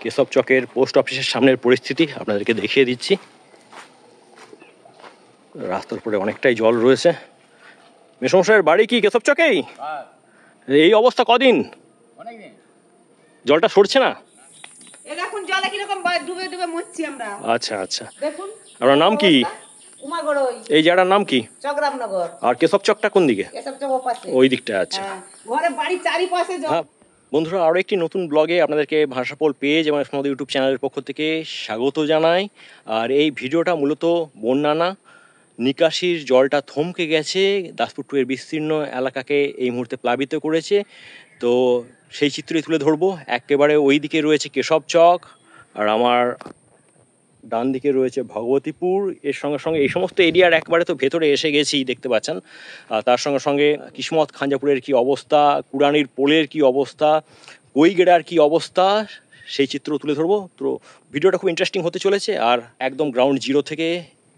কেশব চকের পোস্ট অফিসের সামনের পরিস্থিতি আপনাদেরকে দেখিয়ে দিচ্ছি। রাস্তার উপরে অনেকটাই জল রয়েছে। মেসমশাইয়ের বাড়ি কি কেশব চকেই? এই অবস্থা কদিন? জলটা সরছে না? এখন জলে কিরকম ডুবে ডুবে মরছি আমরা। আচ্ছা আচ্ছা, দেখুন আপনার নাম কি? উমাগড়ই। এই জায়গাটার নাম কি? চকরামনগর। আর কেশব চকটা কোন দিকে? কেশব চক ওপাশে, ওই দিকটা। আচ্ছা, ঘরে বাড়ি চারিপাশে জল। বন্ধুরা, আরও একটি নতুন ব্লগে আপনাদেরকে ভাষাপোল পেজ এবং আমাদের ইউটিউব চ্যানেলের পক্ষ থেকে স্বাগত জানাই। আর এই ভিডিওটা মূলত বন্যা না, নিকাশির জলটা থমকে গেছে, দাসপুর 2 এর বিস্তীর্ণ এলাকাকে এই মুহূর্তে প্লাবিত করেছে। তো সেই চিত্রই তুলে ধরবো। একেবারে ওই দিকে রয়েছে কেশব চক, আর আমার ডান দিকে রয়েছে ভগবতীপুর। এর সঙ্গে সঙ্গে এই সমস্ত এরিয়ার একবারে তো ভেতরে এসে গেছি, দেখতে পাচ্ছেন। তার সঙ্গে সঙ্গে কিসমত খাঞ্জাপুরের কি অবস্থা, কুড়ানির পোলের কি অবস্থা, কৈগেড়ার কি অবস্থা, সেই চিত্র তুলে ধরবো। তো ভিডিওটা খুব ইন্টারেস্টিং হতে চলেছে। আর একদম গ্রাউন্ড জিরো থেকে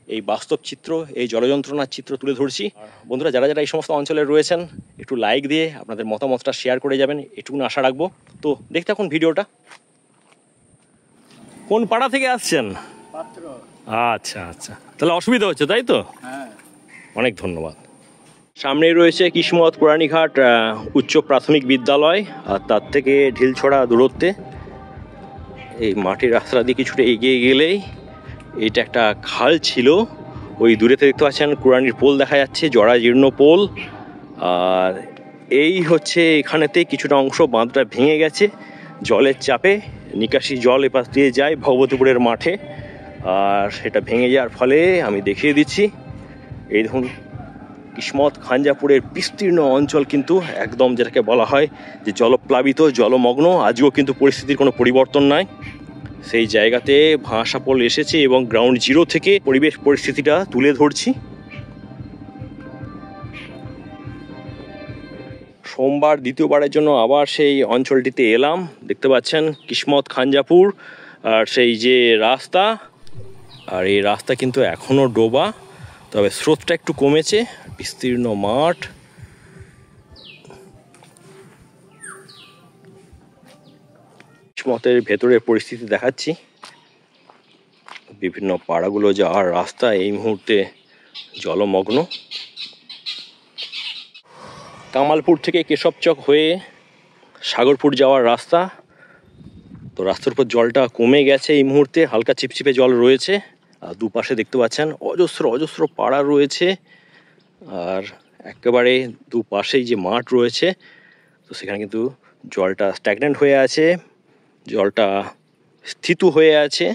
এই বাস্তব চিত্র, এই জলযন্ত্রণার চিত্র তুলে ধরছি। বন্ধুরা, যারা যারা এই সমস্ত অঞ্চলে রয়েছেন, একটু লাইক দিয়ে আপনাদের মতামতটা শেয়ার করে যাবেন, এটুকুন আশা রাখবো। তো দেখতে থাকুন ভিডিওটা। কোন পাড়া থেকে আসছেন? আচ্ছা আচ্ছা, তাহলে অসুবিধা হচ্ছে, তাই তো? অনেক ধন্যবাদ। সামনেই রয়েছে কিসমত কুড়ানিঘাট উচ্চ প্রাথমিক বিদ্যালয়, আর তার থেকে ঢিলছড়া দূরত্বে এই মাটির রাস্তা দিয়ে কিছুটা এগিয়ে গেলেই এটা একটা খাল ছিল। ওই দূরেতে দেখতে পাচ্ছেন কুড়ানির পোল দেখা যাচ্ছে, জরাজীর্ণ পোল। আর এই হচ্ছে এখানেতে কিছুটা অংশ বাঁধটা ভেঙে গেছে জলের চাপে। নিকাশি জল এপাশ দিয়ে যায় ভগবতীপুরের মাঠে, আর সেটা ভেঙে যাওয়ার ফলে আমি দেখিয়ে দিচ্ছি। এই দেখুন, কিসমত খাঞ্জাপুরের বিস্তীর্ণ অঞ্চল কিন্তু একদম যেটাকে বলা হয় যে জলপ্লাবিত, জলমগ্ন। আজও কিন্তু পরিস্থিতির কোনো পরিবর্তন নাই। সেই জায়গাতে ভাষাপোল এসেছে এবং গ্রাউন্ড জিরো থেকে পরিবেশ পরিস্থিতিটা তুলে ধরছি। সোমবার দ্বিতীয়বারের জন্য আবার সেই অঞ্চলটিতে এলাম। দেখতে পাচ্ছেন কিসমত খাঞ্জাপুর আর সেই যে রাস্তা, আর এই রাস্তা কিন্তু এখনও ডোবা, তবে স্রোতটা একটু কমেছে। বিস্তীর্ণ মাঠ, কিসমতের ভেতরের পরিস্থিতি দেখাচ্ছি। বিভিন্ন পাড়াগুলো যাওয়ার রাস্তা এই মুহূর্তে জলমগ্ন। কামালপুর থেকে কেশবচক হয়ে সাগরপুর যাওয়ার রাস্তা। তো রাস্তার উপর জলটা কমে গেছে এই মুহূর্তে, হালকা চিপচিপে জল রয়েছে। আর দুপাশে দেখতে পাচ্ছেন অজস্র অজস্র পাড়া রয়েছে, আর একেবারে দুপাশেই যে মাঠ রয়েছে, তো সেখানে কিন্তু জলটা স্ট্যাগন্যান্ট হয়ে আছে, জলটা স্থিত হয়ে আছে।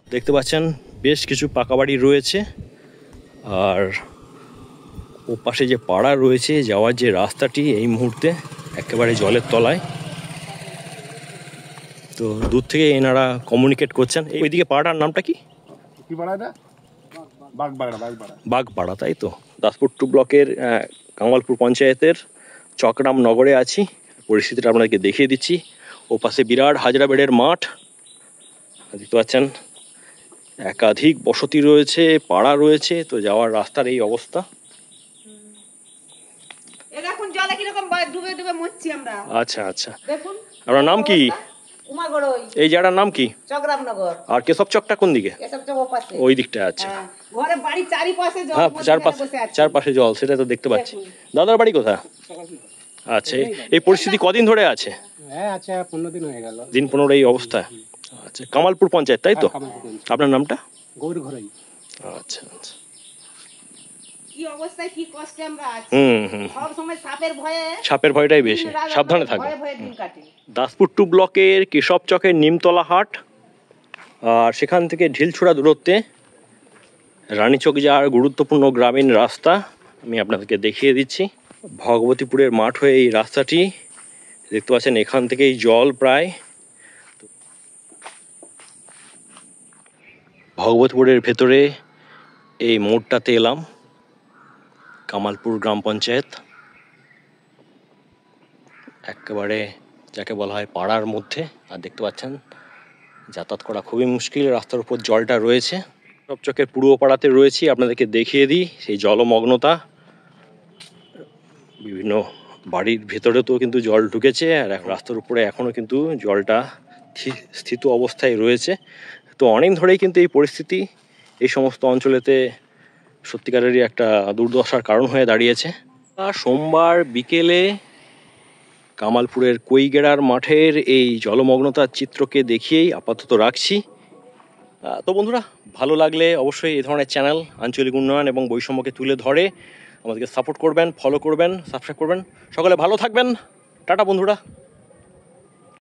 দেখতে পাচ্ছেন বেশ কিছু পাকা বাড়ি রয়েছে, আর ও পাশে যে পাড়া রয়েছে, যাওয়ার যে রাস্তাটি এই মুহূর্তে একেবারে জলের তলায়। তো দূর থেকে এনারা কমিউনিকেট করছেন। ওইদিকে পাড়াটার নামটা কি? বাগপাড়া, তাই তো? দাসপুর 2 ব্লকের কামালপুর পঞ্চায়েতের চকরাম নগরে আছি। পরিস্থিতিটা আপনাদেরকে দেখিয়ে দিচ্ছি। ও পাশে বিরাট হাজরা বেড়ের মাঠ দেখতে পাচ্ছেন, একাধিক বসতি রয়েছে, পাড়া রয়েছে। তো যাওয়ার রাস্তার এই অবস্থা। এখন জলে কিরকম ডুবে ডুবে মরছি আমরা। আচ্ছা আচ্ছা, দেখুন আপনার নাম কি? উমাগড়ই। এই জায়গাটার নাম কি? চকরামনগর। আর কেশব চকটা কোন দিকে? কেশব চক ওপাশে, ওই দিকটা। আচ্ছা, ঘরে বাড়ি চারিপাশে জল। চারপাশে জল, সেটা তো দেখতে পাচ্ছি। দাদার বাড়ি কোথায়? আচ্ছা, এই পরিস্থিতি কদিন ধরে আছে? আচ্ছা 15 দিন হয়ে গেল। দিন 15 এই অবস্থা। আচ্ছা, কামালপুর পঞ্চায়েত, তাই তো? আপনার নামটা? গৌর ঘরই। আচ্ছা আচ্ছা, কি অবস্থায় কি কষ্টে আমরা আছি। সব সময় সাপের ভয়টাই বেশি, সাবধানে থাকবেন। দাসপুর 2 ব্লকের কেশব চকের নিমতলা হাট, আর সেখান থেকে ঢিলছড়া দূরত্বে রানীচক যাওয়ার গুরুত্বপূর্ণ গ্রামীণ রাস্তা আমি আপনাদেরকে দেখিয়ে দিচ্ছি। ভগবতীপুরের মাঠ হয়ে এই রাস্তাটি দেখতে পাচ্ছেন, এখান থেকেই জল প্রায় ভগবতীপুরের ভেতরে এই মোড়টাতে এলাম। কামালপুর গ্রাম পঞ্চায়েত একেবারে যাকে বলা হয় পাড়ার মধ্যে। আর দেখতে পাচ্ছেন যাতায়াত করা খুবই মুশকিল, রাস্তার উপর জলটা রয়েছে। কেশব চকের পূর্ব পাড়াতে রয়েছি, আপনাদেরকে দেখিয়ে দিই সেই জলমগ্নতা। বিভিন্ন বাড়ির ভেতরে তো কিন্তু জল ঢুকেছে, আর রাস্তার উপরে এখনও কিন্তু জলটা স্থিত অবস্থায় রয়েছে। তো অনেক ধরেই কিন্তু এই পরিস্থিতি এই সমস্ত অঞ্চলেতে সত্যিকারেরই একটা দুর্দশার কারণ হয়ে দাঁড়িয়েছে। সোমবার বিকেলে কামালপুরের কৈগেড়ার মাঠের এই জলমগ্নতার চিত্রকে দেখিয়েই আপাতত রাখছি। তো বন্ধুরা, ভালো লাগলে অবশ্যই এই ধরনের চ্যানেল আঞ্চলিক উন্নয়ন এবং বৈষম্যকে তুলে ধরে আমাদেরকে সাপোর্ট করবেন, ফলো করবেন, সাবস্ক্রাইব করবেন। সকলে ভালো থাকবেন। টাটা বন্ধুরা।